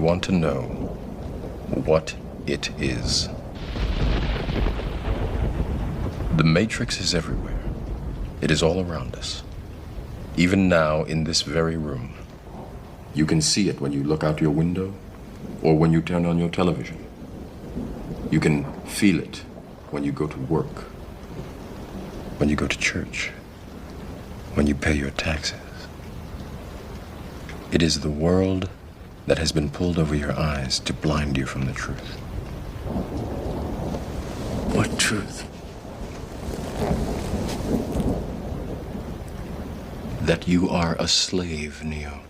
want to know what it is. The Matrix is everywhere. It is all around us. Even now, in this very room. You can see it when you look out your window or when you turn on your television. You can feel it when you go to work, when you go to church, when you pay your taxes. It is the world that has been pulled over your eyes to blind you from the truth. What truth? That you are a slave, Neo.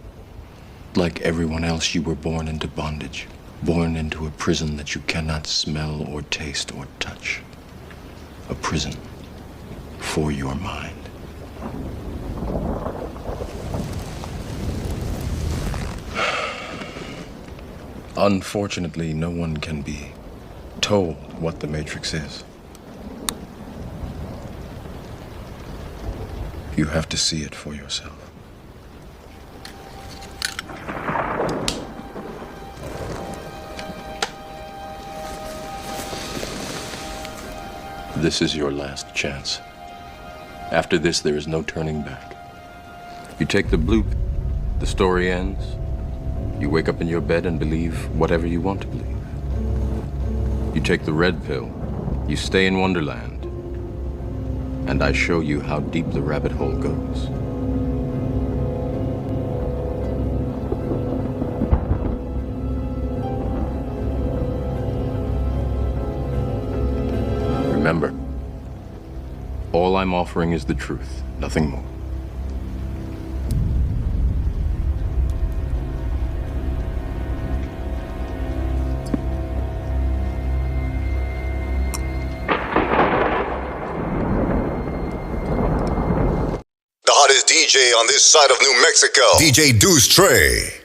Like everyone else, you were born into bondage, born into a prison that you cannot smell or taste or touch. A prison for your mind. Unfortunately, no one can be told what the Matrix is. You have to see it for yourself. This is your last chance. After this, there is no turning back. You take the blue, the story ends. You wake up in your bed and believe whatever you want to believe. You take the red pill. You stay in Wonderland. And I show you how deep the rabbit hole goes. Remember, all I'm offering is the truth, nothing more. DJ on this side of New Mexico. DJ Deuce Trey.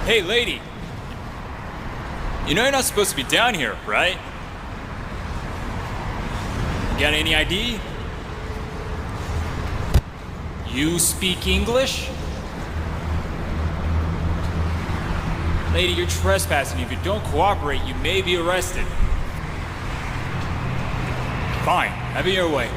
Hey, lady. You know you're not supposed to be down here, right? You got any ID? You speak English? Lady, you're trespassing. If you don't cooperate, you may be arrested. Fine, have it your way.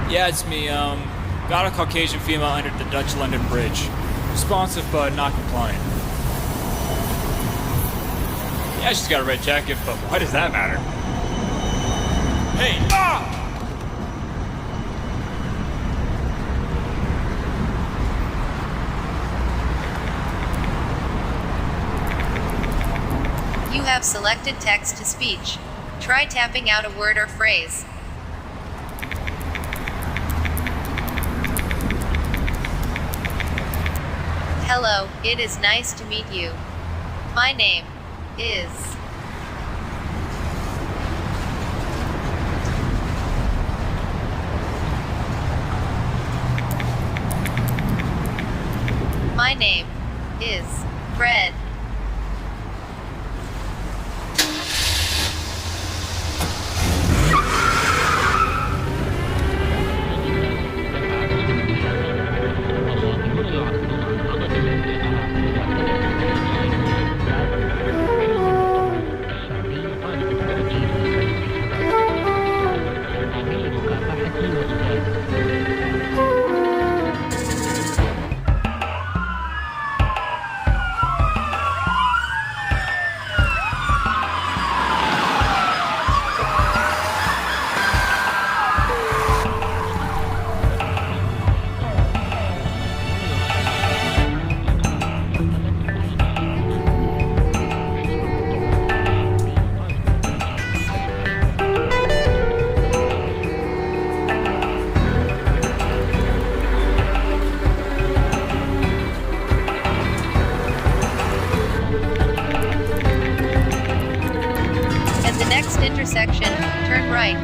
Yeah, it's me. Got a Caucasian female under the Dutch London Bridge. Responsive, but not compliant. Yeah, she's got a red jacket, but why does that matter? Hey! Ah! You have selected text-to-speech. Try tapping out a word or phrase. Hello, it is nice to meet you. My name is. My name is Fred. At the next intersection, turn right.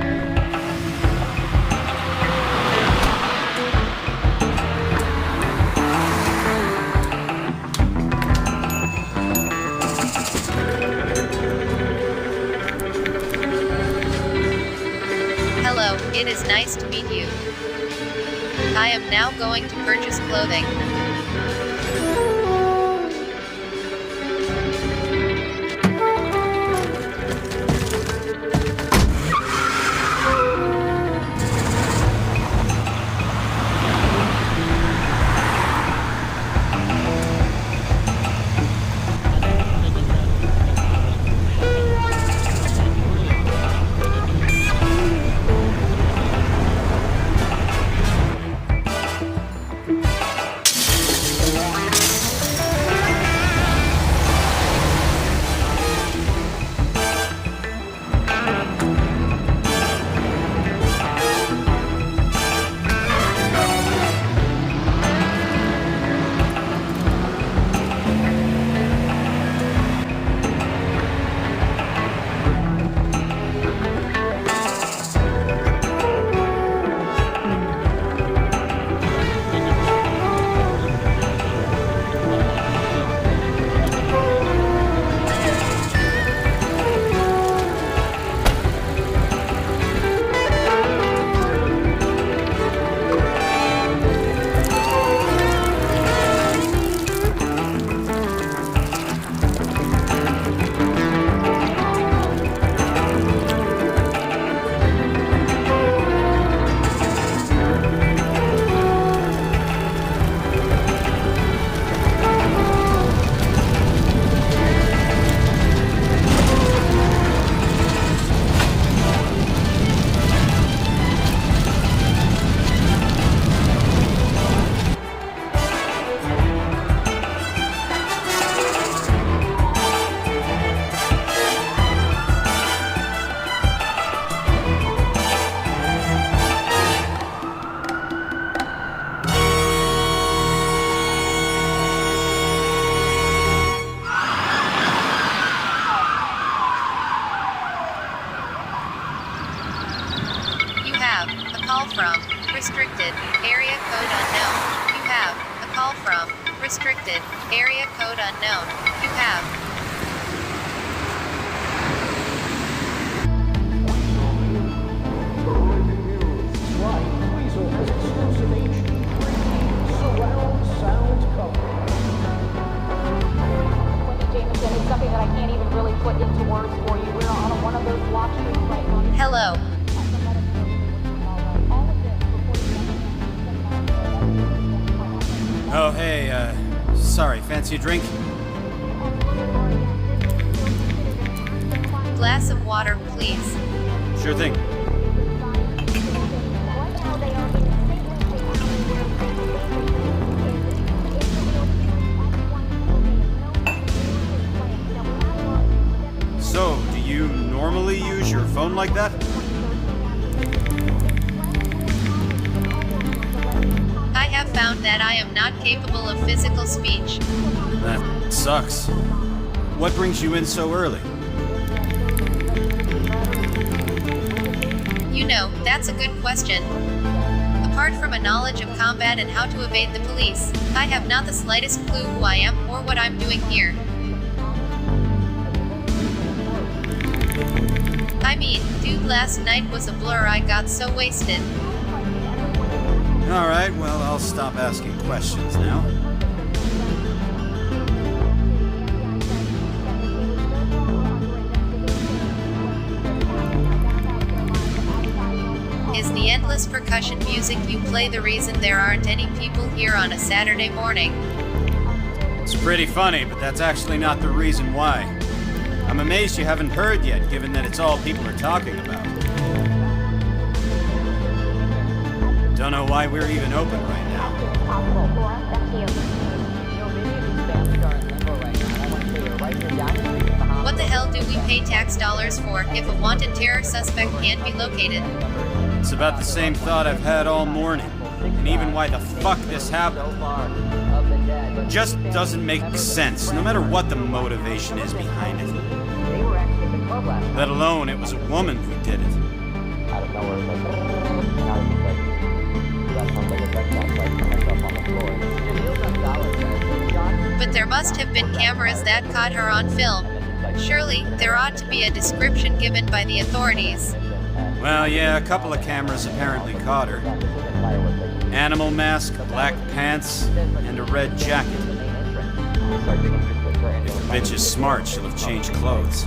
Hello, it is nice to meet you. I am now going to purchase clothing. Call from restricted area code unknown. You have a call from restricted area code unknown. You have. Jameson, it's something that I can't even really put into words for you. We're on one of those block streets right now. Hello. Oh, hey, sorry, fancy a drink? Glass of water, please. Sure thing. So, do you normally use your phone like that? I have found that I am not capable of physical speech. That sucks. What brings you in so early? You know, that's a good question. Apart from a knowledge of combat and how to evade the police, I have not the slightest clue who I am or what I'm doing here. I mean, dude, last night was a blur. I got so wasted. Alright, well, I'll stop asking questions now. Is the endless percussion music you play the reason there aren't any people here on a Saturday morning? It's pretty funny, but that's actually not the reason why. I'm amazed you haven't heard yet, given that it's all people are talking about. Don't know why we're even open right now. What the hell do we pay tax dollars for if a wanted terror suspect can't be located? It's about the same thought I've had all morning. And even why the fuck this happened. Just doesn't make sense, no matter what the motivation is behind it. Let alone it was a woman who did it. But there must have been cameras that caught her on film. Surely, there ought to be a description given by the authorities. Well, yeah, a couple of cameras apparently caught her. Animal mask, black pants, and a red jacket. If the bitch is smart, she'll have changed clothes.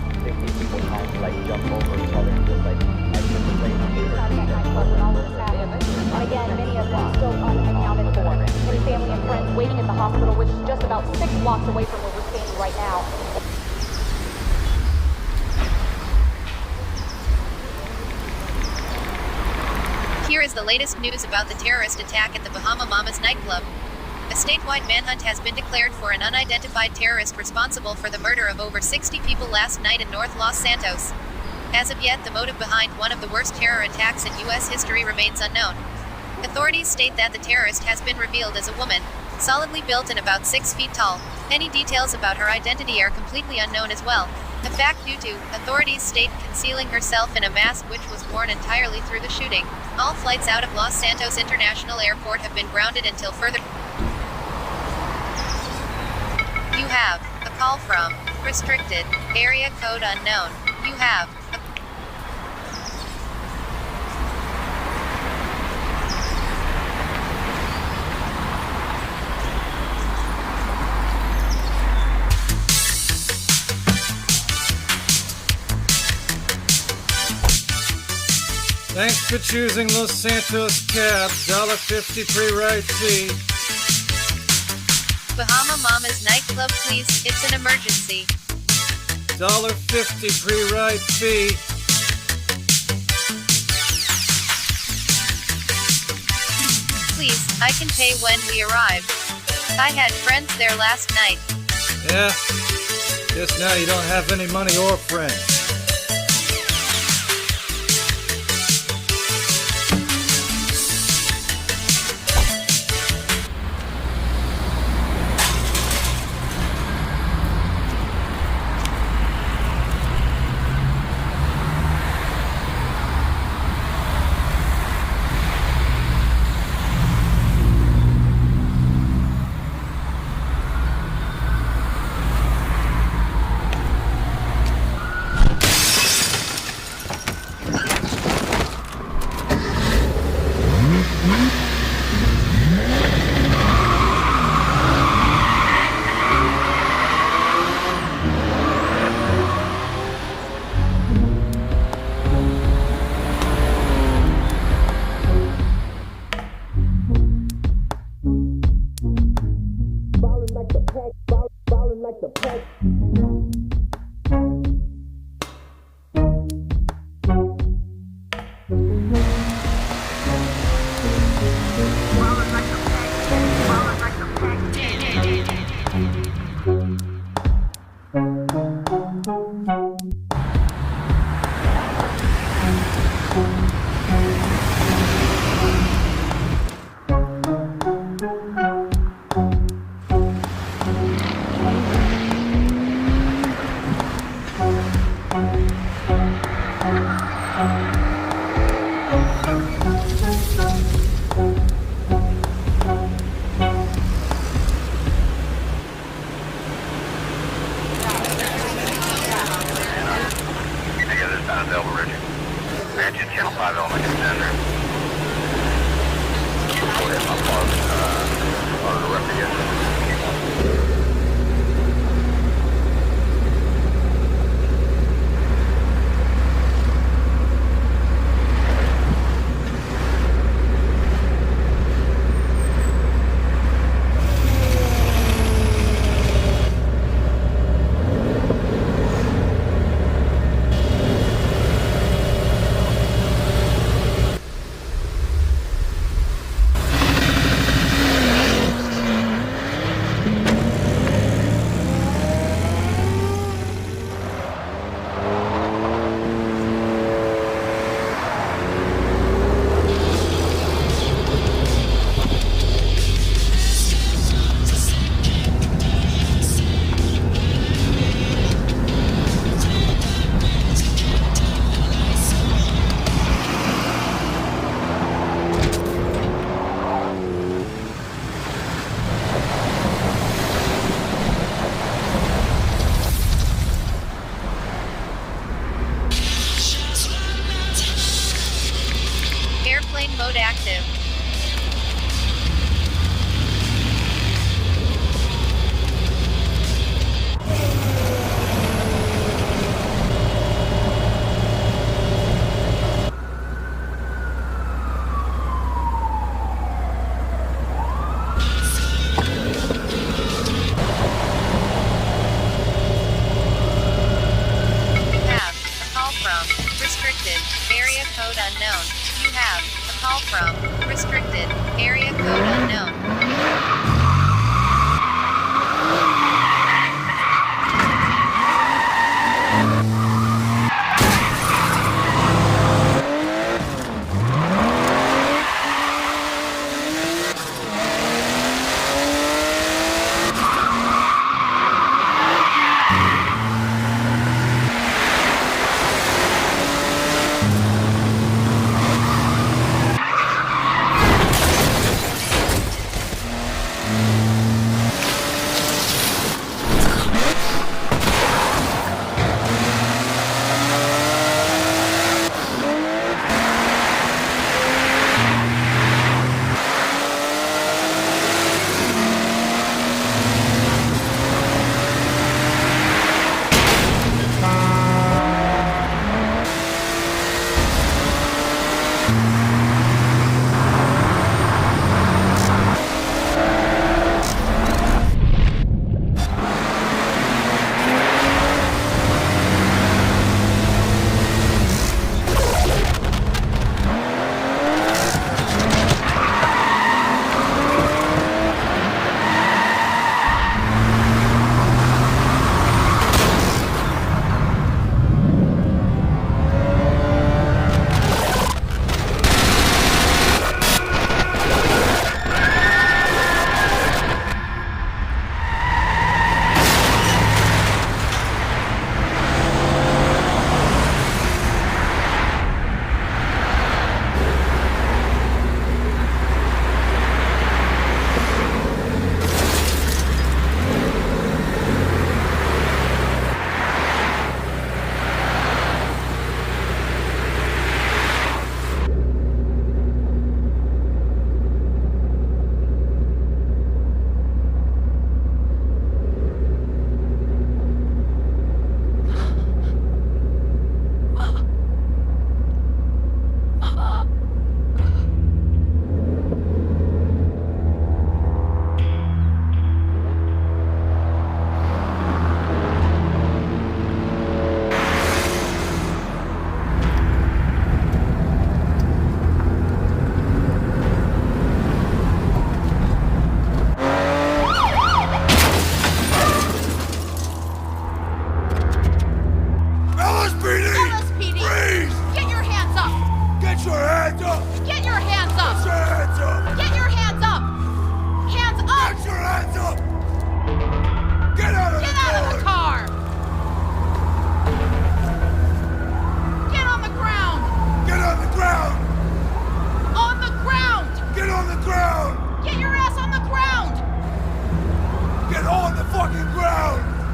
And again, many of them still unaccounted for. His family and friends waiting at the hospital, which is just about 6 blocks away from where we're standing right now. Here is the latest news about the terrorist attack at the Bahama Mamas nightclub. A statewide manhunt has been declared for an unidentified terrorist responsible for the murder of over 60 people last night in North Los Santos. As of yet, the motive behind one of the worst terror attacks in U.S. history remains unknown. Authorities state that the terrorist has been revealed as a woman, solidly built and about 6 feet tall. Any details about her identity are completely unknown as well. A fact due to, authorities state, concealing herself in a mask which was worn entirely through the shooting. All flights out of Los Santos International Airport have been grounded until further. You have a call from restricted area code unknown. You have a Thanks for choosing Los Santos Cab, $1.50 pre-ride fee. Bahama Mamas nightclub, please. It's an emergency. $1.50 pre-ride fee. Please, I can pay when we arrive. I had friends there last night. Yeah, guess now you don't have any money or friends.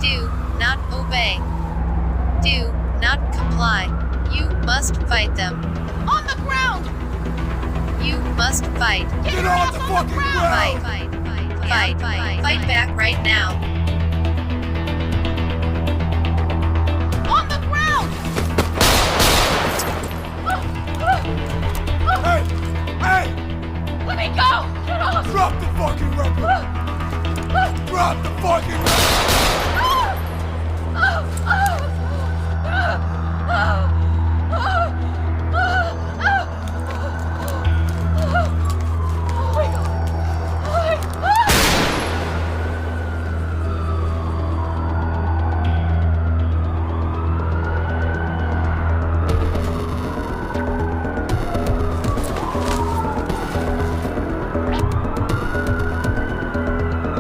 Do not obey. Do not comply. You must fight them. On the ground! You must fight. Get on the fucking ground! Fight back right now. On the ground! Hey! Let me go! Get off! Drop the fucking weapon! Drop the fucking weapon!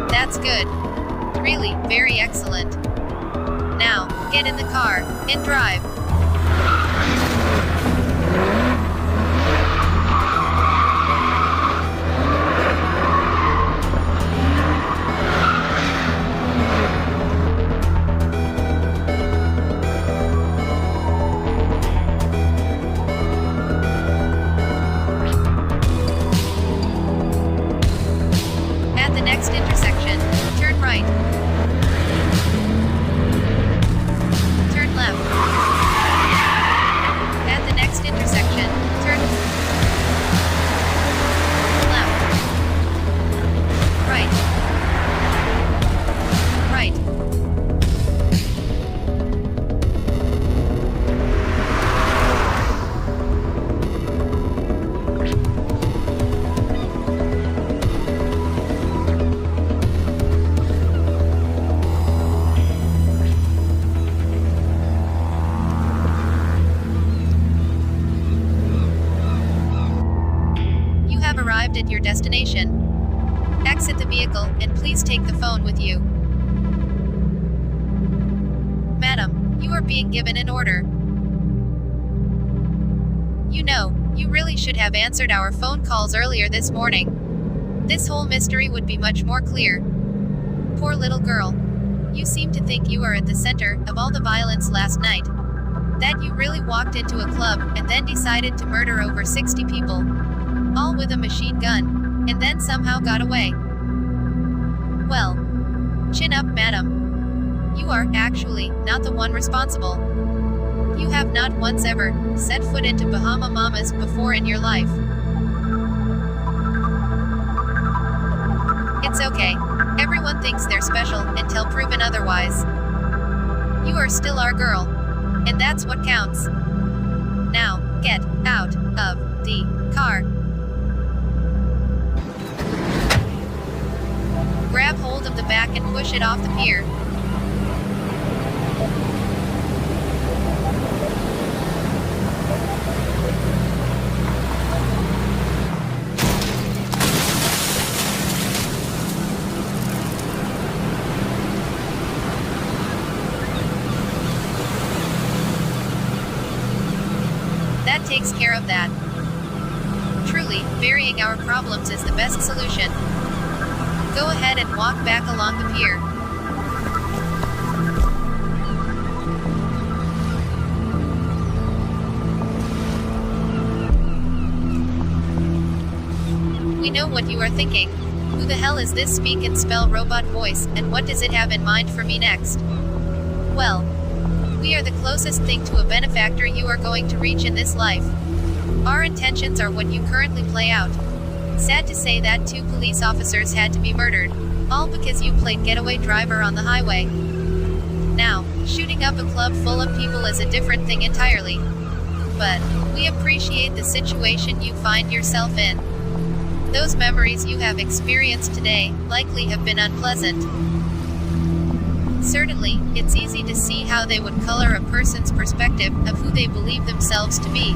That's good. Really, very excellent. Now, get in the car and drive. At the next intersection, turn right. Turn left. At the next intersection, turn left. Right. Right. You have arrived at your destination. Exit the vehicle and please take the phone with you. Madam, you are being given an order. You know, you really should have answered our phone calls earlier this morning. This whole mystery would be much more clear. Poor little girl. You seem to think you are at the center of all the violence last night. That you really walked into a club and then decided to murder over 60 people. All with a machine gun, and then somehow got away. Well, chin up, madam. You are, actually, not the one responsible. You have not once ever set foot into Bahama Mamas before in your life. It's okay. Everyone thinks they're special until proven otherwise. You are still our girl. And that's what counts. Now, get out of the car. Grab hold of the back and push it off the pier. That takes care of that. Truly, burying our problems is the best solution. Go ahead and walk back along the pier. We know what you are thinking. Who the hell is this speak and spell robot voice, and what does it have in mind for me next? Well, we are the closest thing to a benefactor you are going to reach in this life. Our intentions are what you currently play out. Sad to say that 2 police officers had to be murdered, all because you played getaway driver on the highway. Now, shooting up a club full of people is a different thing entirely. But, we appreciate the situation you find yourself in. Those memories you have experienced today likely have been unpleasant. Certainly, it's easy to see how they would color a person's perspective of who they believe themselves to be.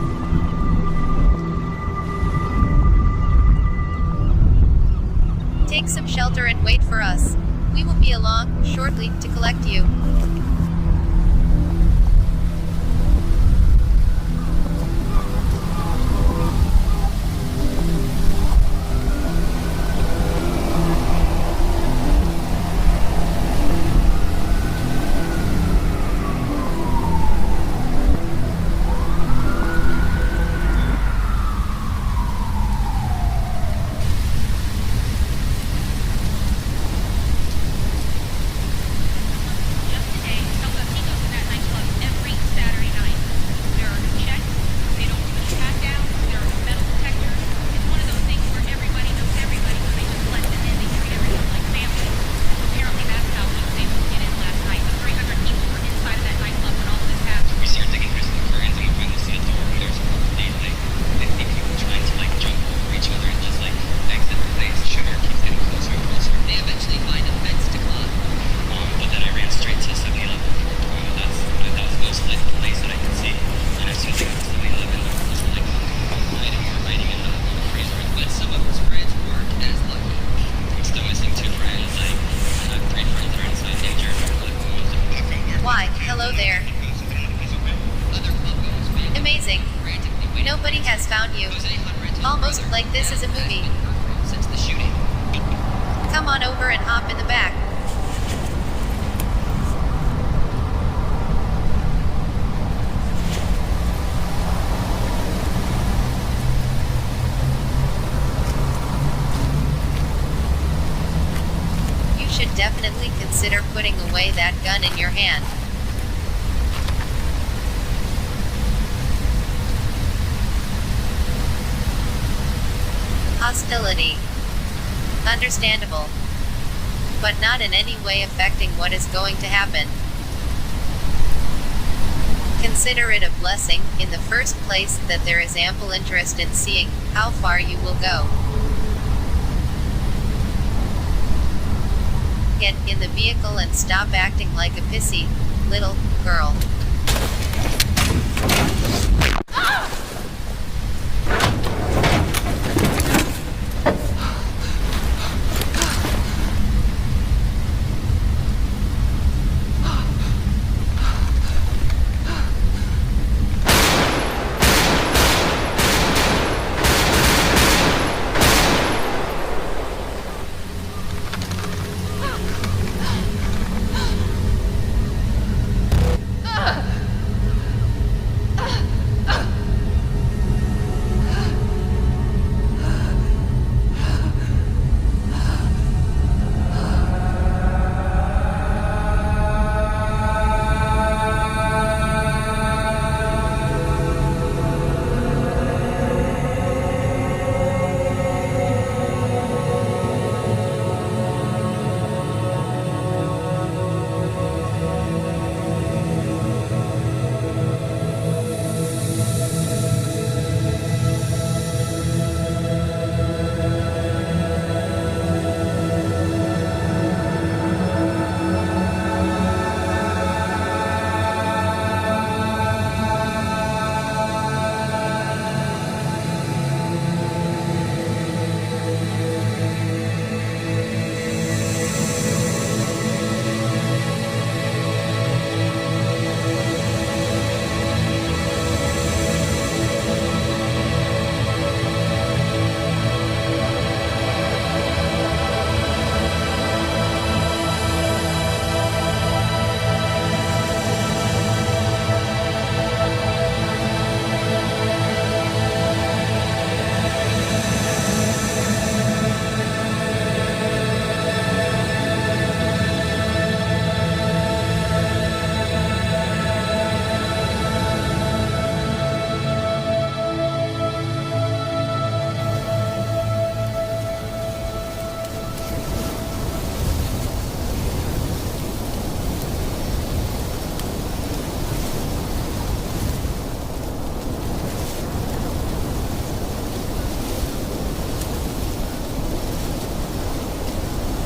Take some shelter and wait for us. We will be along shortly to collect you. should definitely consider putting away that gun in your hand. Hostility. Understandable. But not in any way affecting what is going to happen. Consider it a blessing, in the first place, that there is ample interest in seeing how far you will go. Get in the vehicle and stop acting like a pissy little girl.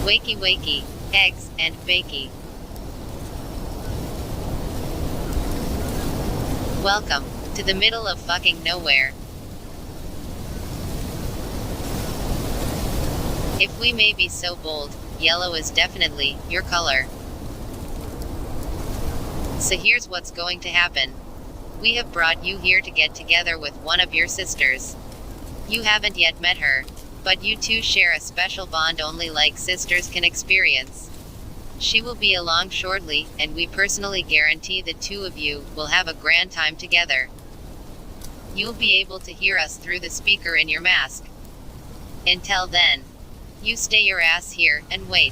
Wakey wakey, eggs and bakey. Welcome to the middle of fucking nowhere. If we may be so bold, yellow is definitely your color. So here's what's going to happen. We have brought you here to get together with one of your sisters. You haven't yet met her, but you two share a special bond only like sisters can experience. She will be along shortly, and we personally guarantee the two of you will have a grand time together. You'll be able to hear us through the speaker in your mask. Until then, you stay your ass here and wait.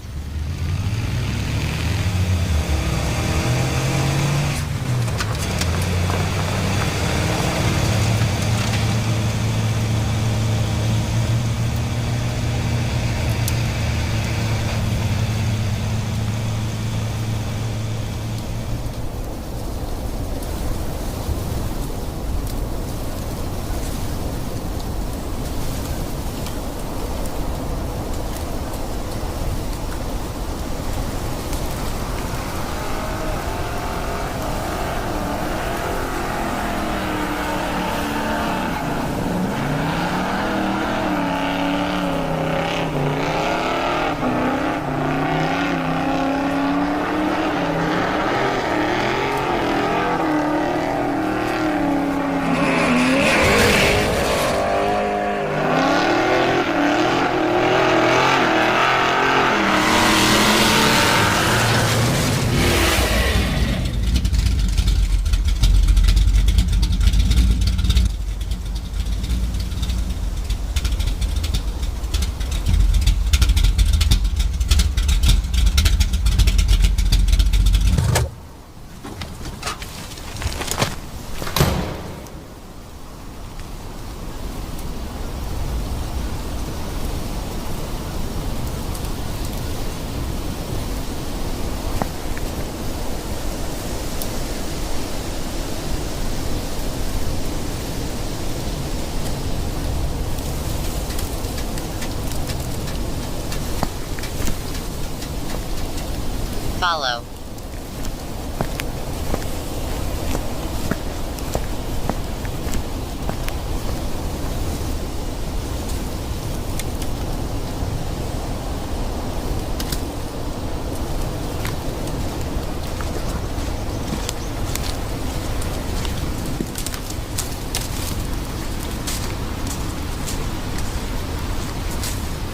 Follow.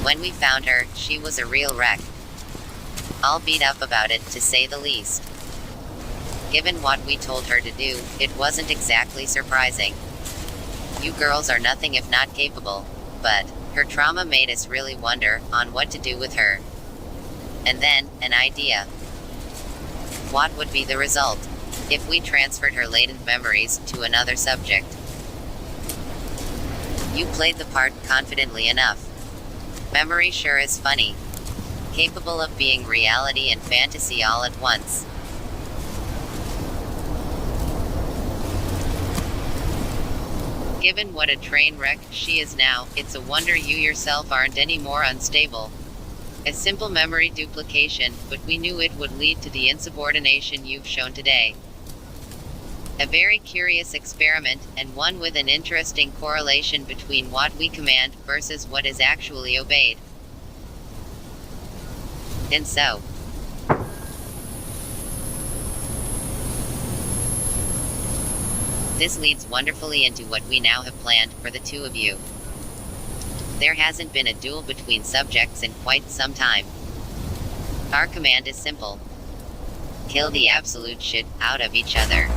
When we found her, she was a real wreck. All beat up about it, to say the least. Given what we told her to do, it wasn't exactly surprising. You girls are nothing if not capable, but her trauma made us really wonder on what to do with her. And then, an idea. What would be the result if we transferred her latent memories to another subject? You played the part confidently enough. Memory sure is funny. Capable of being reality and fantasy all at once. Given what a train wreck she is now, it's a wonder you yourself aren't any more unstable. A simple memory duplication, but we knew it would lead to the insubordination you've shown today. A very curious experiment, and one with an interesting correlation between what we command versus what is actually obeyed. And so, this leads wonderfully into what we now have planned for the two of you. There hasn't been a duel between subjects in quite some time. Our command is simple. Kill the absolute shit out of each other.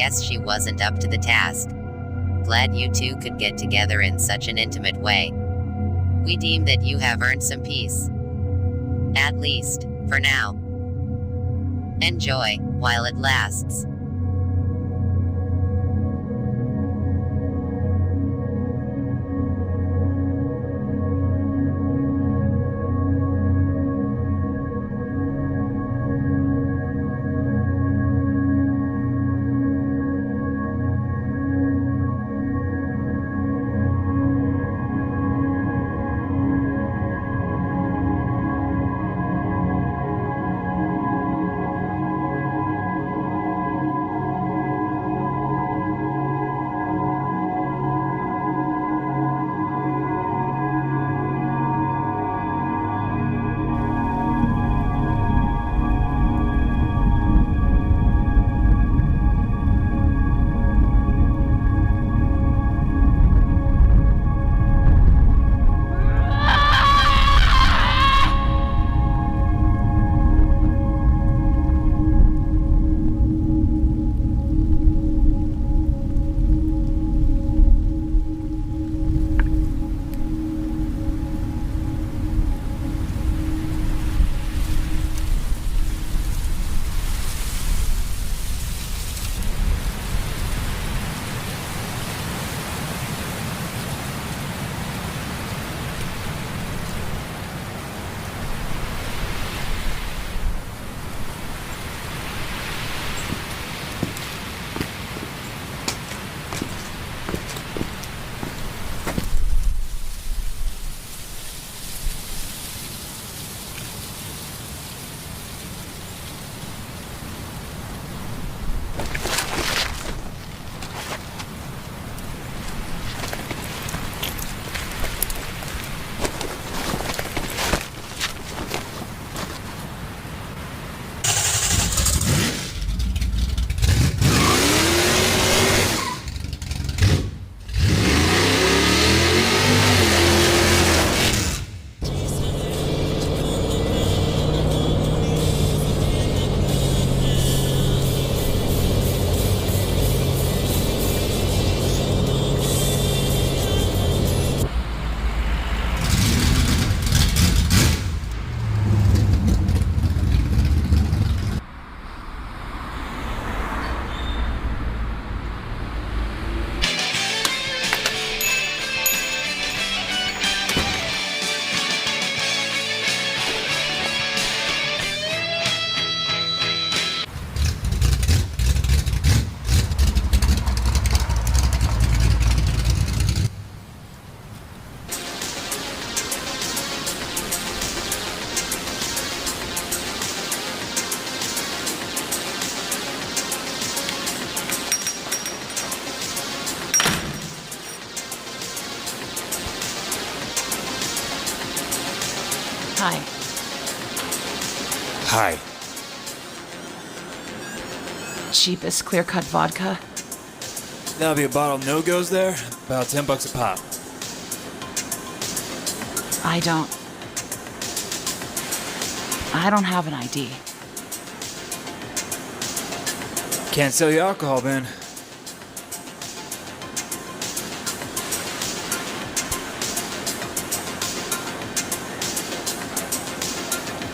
guess she wasn't up to the task. Glad you two could get together in such an intimate way. We deem that you have earned some peace. At least, for now. Enjoy, while it lasts. Hi. Hi. Cheapest clear-cut vodka? That'll be a bottle of no-goes there, about $10 a pop. I don't have an ID. Can't sell you alcohol, Ben.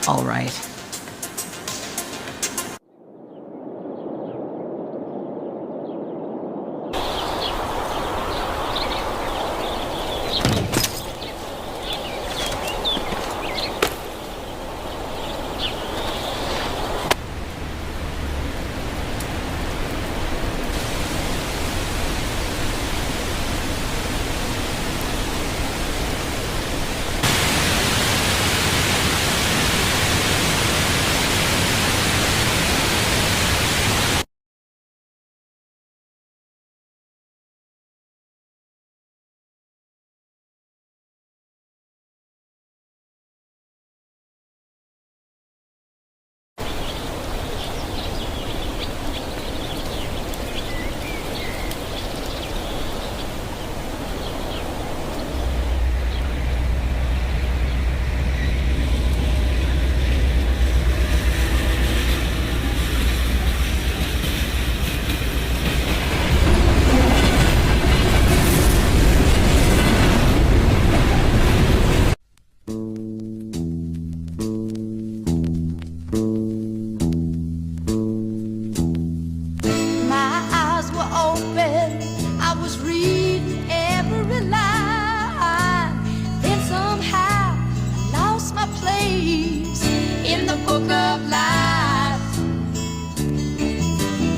All right. was reading every line. Then somehow I lost my place in the book of life.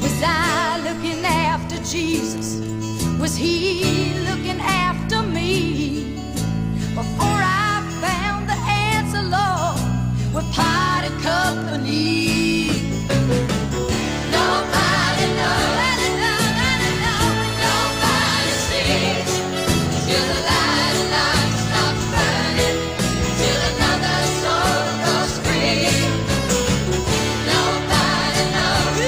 Was I looking after Jesus? Was he looking after me? Before I found the answer, Lord, we're parted company. Nobody knows, nobody sees, till the light stops burning, till another soul goes free. Nobody knows,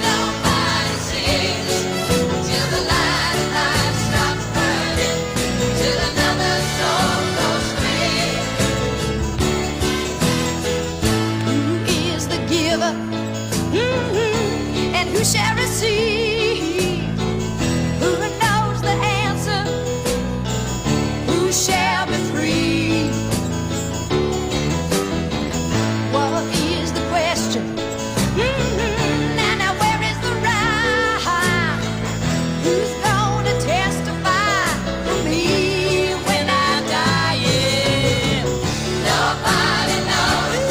nobody sees, till the light stops burning, till another soul goes free. Who is the giver? And who shall receive? Who knows the answer? Who shall be free? What is the question? Now where is the right? Who's gonna testify for me when I'm dying? Nobody knows.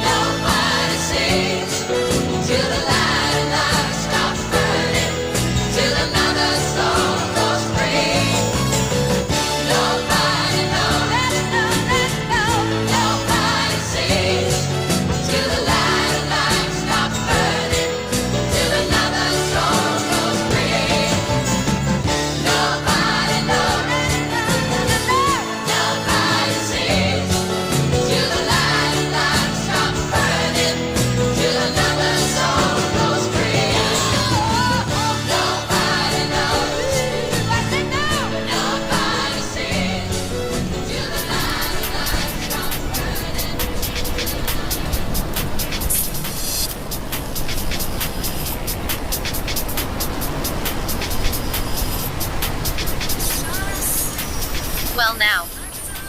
Nobody sees. Till the light stops burning, till another soul goes free. Nobody knows, nobody sees. Till the light stops burning, till another soul goes free. Nobody knows, nobody sees. Till the light stops burning, till another soul goes free. Nobody knows, nobody sees. Till the light stops burning. Well now,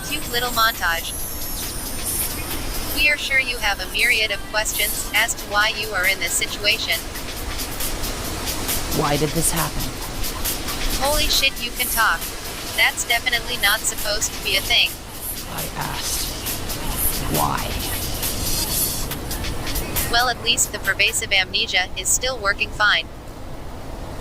cute little montage. We are sure you have a myriad of questions as to why you are in this situation. Why did this happen? Holy shit, you can talk. That's definitely not supposed to be a thing. I asked. Why? Well, at least the pervasive amnesia is still working fine.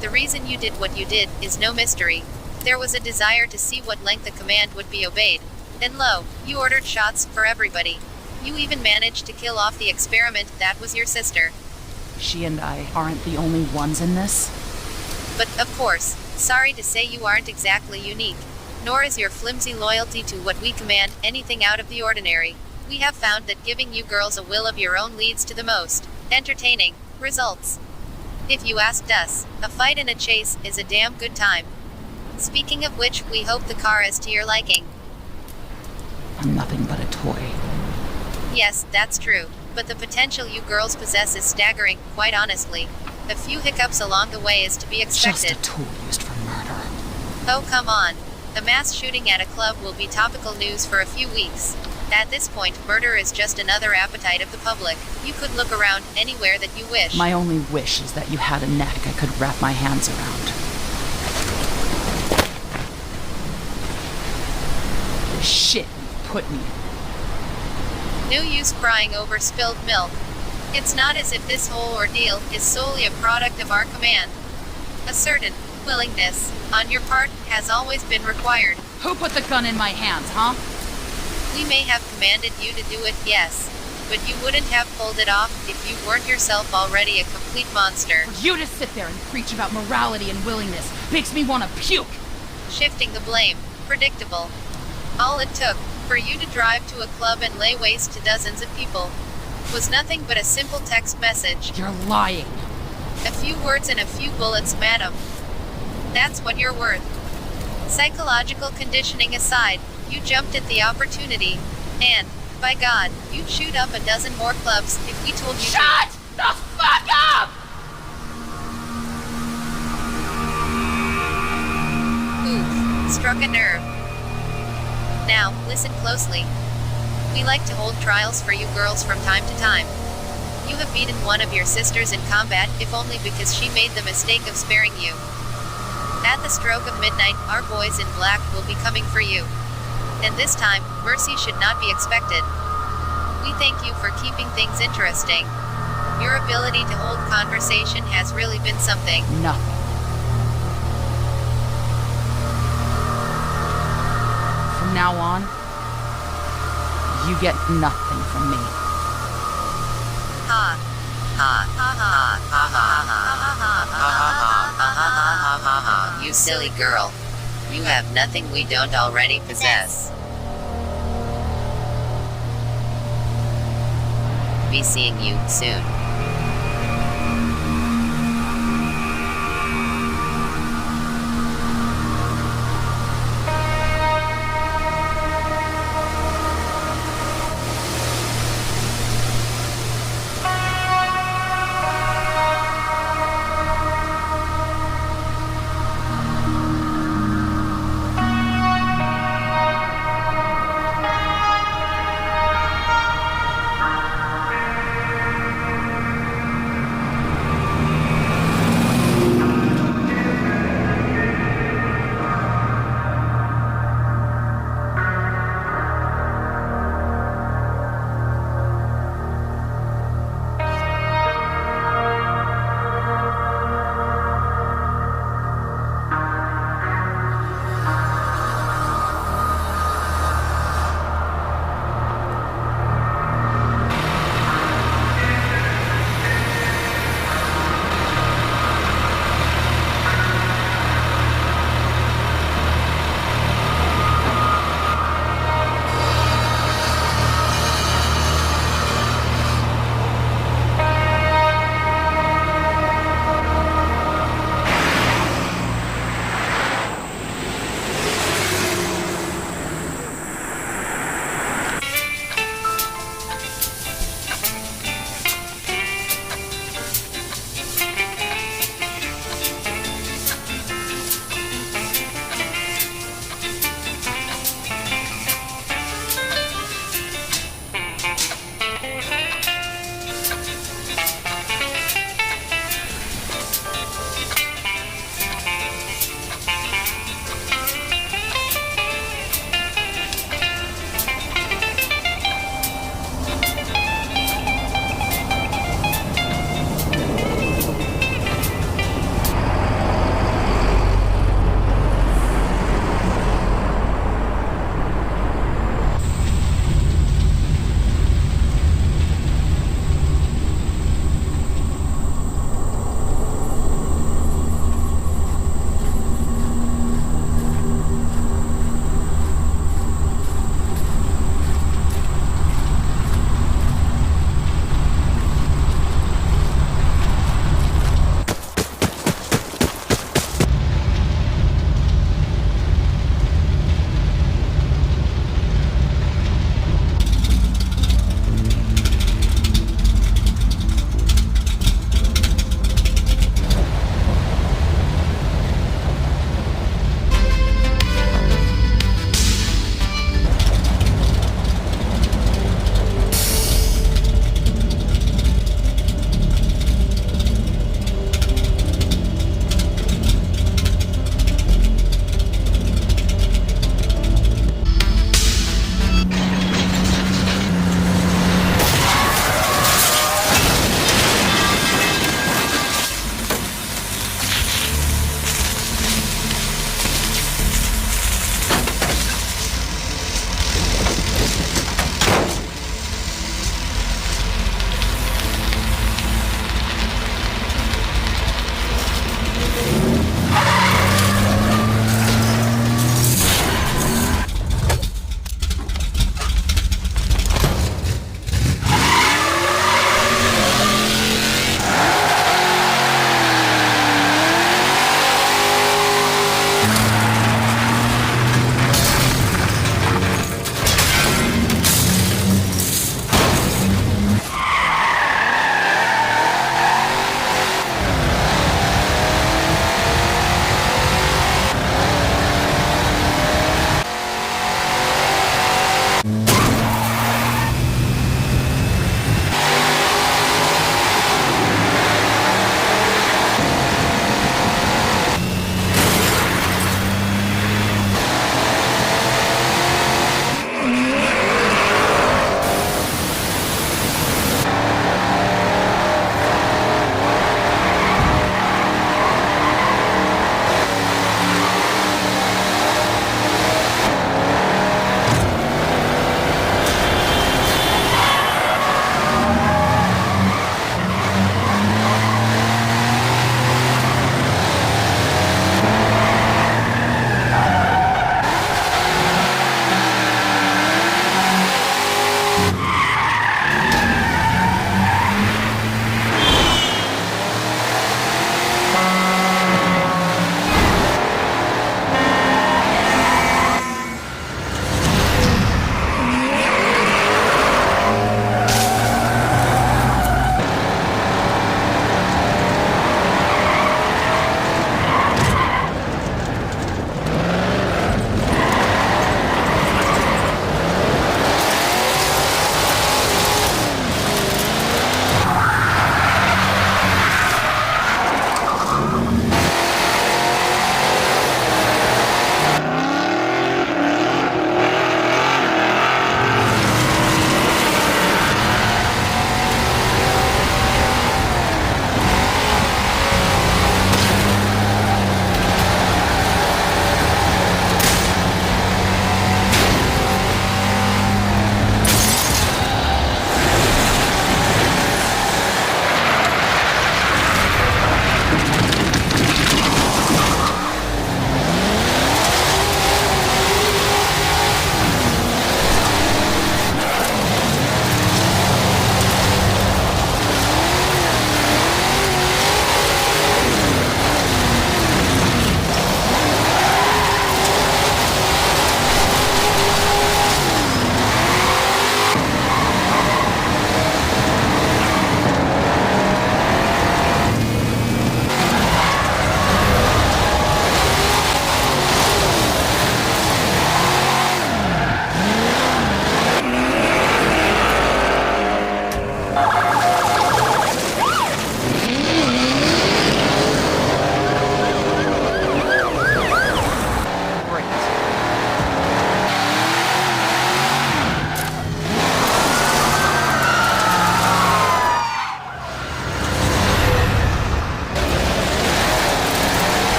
The reason you did what you did is no mystery. There was a desire to see what length the command would be obeyed. Then lo, you ordered shots for everybody. You even managed to kill off the experiment that was your sister. She and I aren't the only ones in this. But, of course, sorry to say you aren't exactly unique. Nor is your flimsy loyalty to what we command anything out of the ordinary. We have found that giving you girls a will of your own leads to the most entertaining results. If you asked us, a fight and a chase is a damn good time. Speaking of which, we hope the car is to your liking. I'm nothing but a toy. Yes, that's true. But the potential you girls possess is staggering, quite honestly. A few hiccups along the way is to be expected. Just a tool used for murder. Oh, come on. The mass shooting at a club will be topical news for a few weeks. At this point, murder is just another appetite of the public. You could look around anywhere that you wish. My only wish is that you had a neck I could wrap my hands around. The shit you put me in. No use crying over spilled milk. It's not as if this whole ordeal is solely a product of our command. A certain willingness, on your part, has always been required. Who put the gun in my hands, huh? We may have commanded you to do it, yes. But you wouldn't have pulled it off if you weren't yourself already a complete monster. For you to sit there and preach about morality and willingness makes me want to puke! Shifting the blame. Predictable. All it took, for you to drive to a club and lay waste to dozens of people, was nothing but a simple text message. You're lying. A few words and a few bullets, madam. That's what you're worth. Psychological conditioning aside, you jumped at the opportunity, and, by God, you'd shoot up a dozen more clubs if we told you to. Shut the fuck up! Oof, struck a nerve. Now, listen closely. We like to hold trials for you girls from time to time. You have beaten one of your sisters in combat, if only because she made the mistake of sparing you. At the stroke of midnight, our boys in black will be coming for you. And this time, mercy should not be expected. We thank you for keeping things interesting. Your ability to hold conversation has really been something. Nothing. From now on, you get nothing from me. Ha. Ha. Ha ha ha ha ha. You silly girl. You have nothing we don't already possess. Be seeing you soon.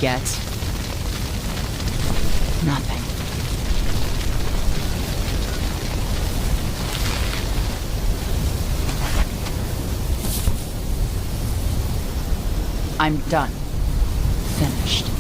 get? Nothing. I'm done. Finished.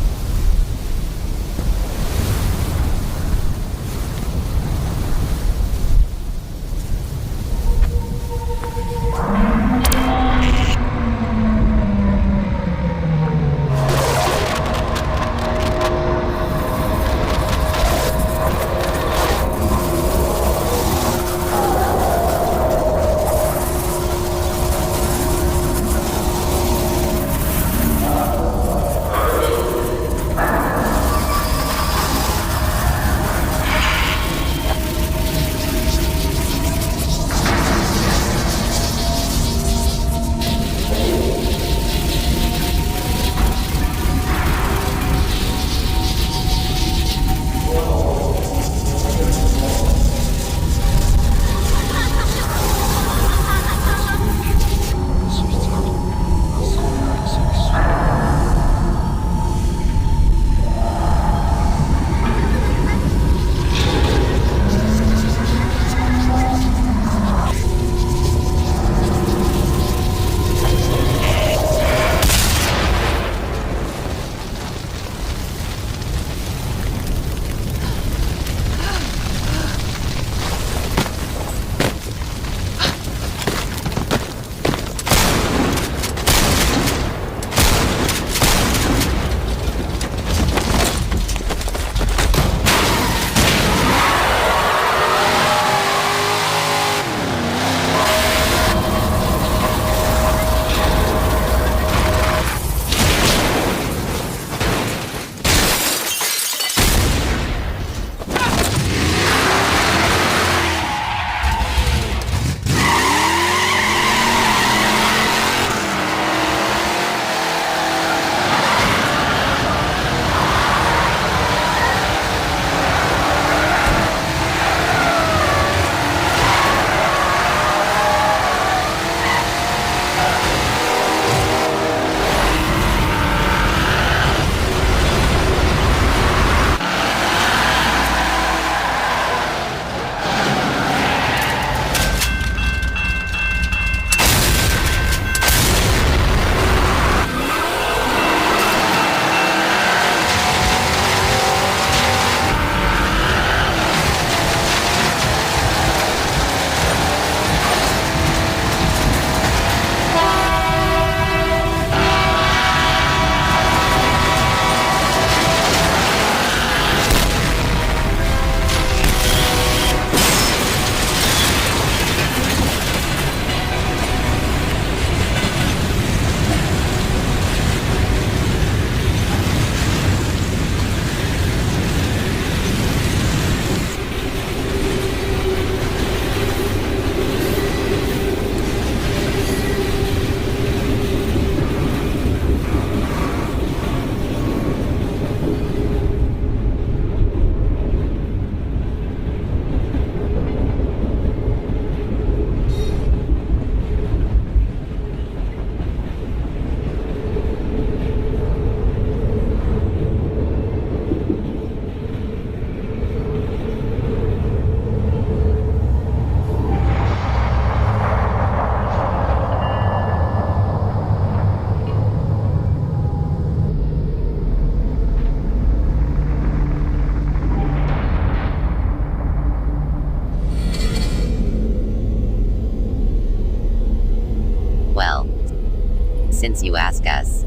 since you ask us.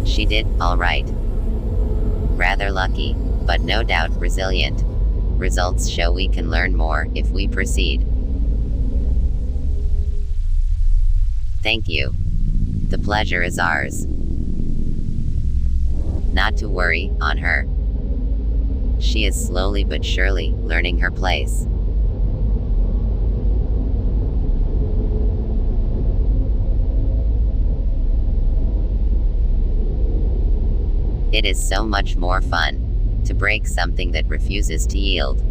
She did all right. Rather lucky, but no doubt resilient. Results show we can learn more if we proceed. Thank you. The pleasure is ours. Not to worry on her. She is slowly but surely learning her place. It is so much more fun to break something that refuses to yield.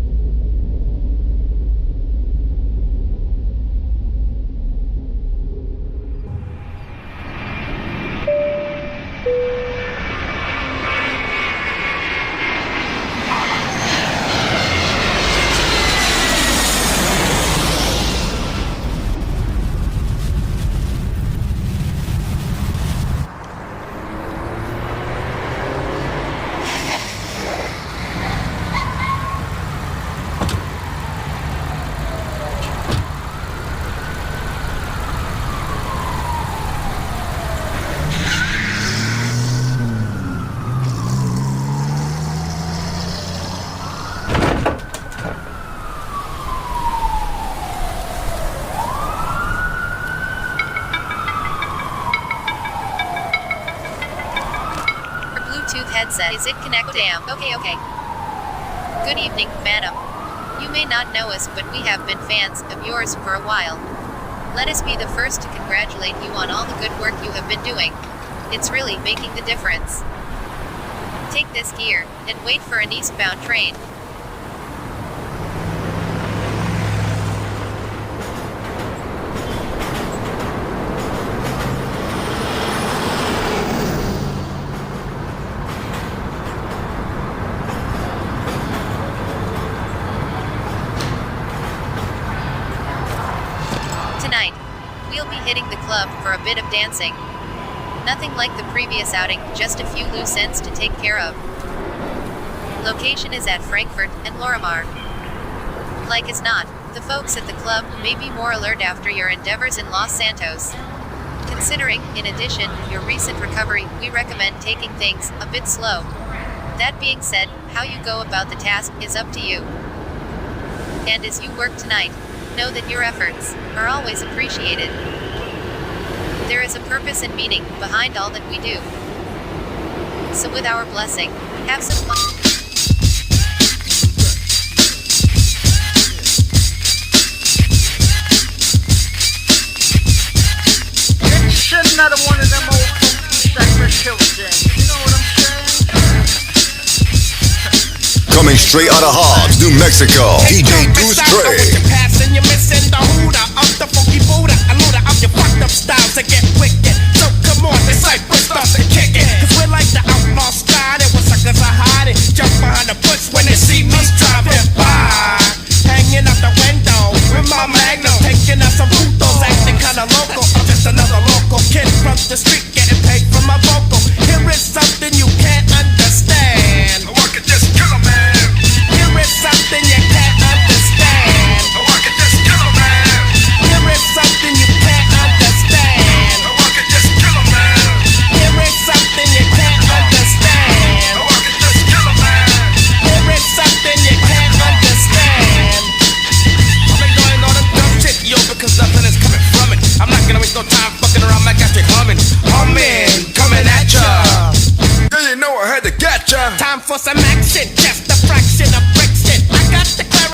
handset. Is it connected? Damn. Okay. Good evening, madam. You may not know us, but we have been fans of yours for a while. Let us be the first to congratulate you on all the good work you have been doing. It's really making the difference. Take this gear, and wait for an eastbound train. Tonight, we'll be hitting the club for a bit of dancing. Nothing like the previous outing, just a few loose ends to take care of. Location is at Frankfurt and Lorimar. Like as not, the folks at the club may be more alert after your endeavors in Los Santos. Considering, in addition, your recent recovery, we recommend taking things a bit slow. That being said, how you go about the task is up to you. And as you work tonight, know that your efforts are always appreciated. There is a purpose and meaning behind all that we do. So with our blessing, have some fun. It's another one of them old Cypress Hill things. You know what I'm saying? Coming straight out of Hobbs, New Mexico, DJ Deuce Trey. You're missing the hooter of the funky Buddha. A looter of your fucked up styles to get wicked. So come on, the Cypress starts to kick it. Cause we're like the outlaw style. It was suckers are hiding. Jump behind the bush when they see me driving by. Hanging out the window with my magnum. Taking out some putos, acting kinda local. I'm just another local kid from the street getting paid for my vocal. Here is something you can't understand. I could just kill a man. Here is something you can't understand. Something you can't understand. I could just kill a man. Here is something you can't understand. I could just kill a man. Here is something you can't understand. I've been doing all the dumb shit, yo, because nothing is coming from it. I'm not gonna waste no time fucking around like I humming, coming at ya. Did you know I had to get ya? Time for some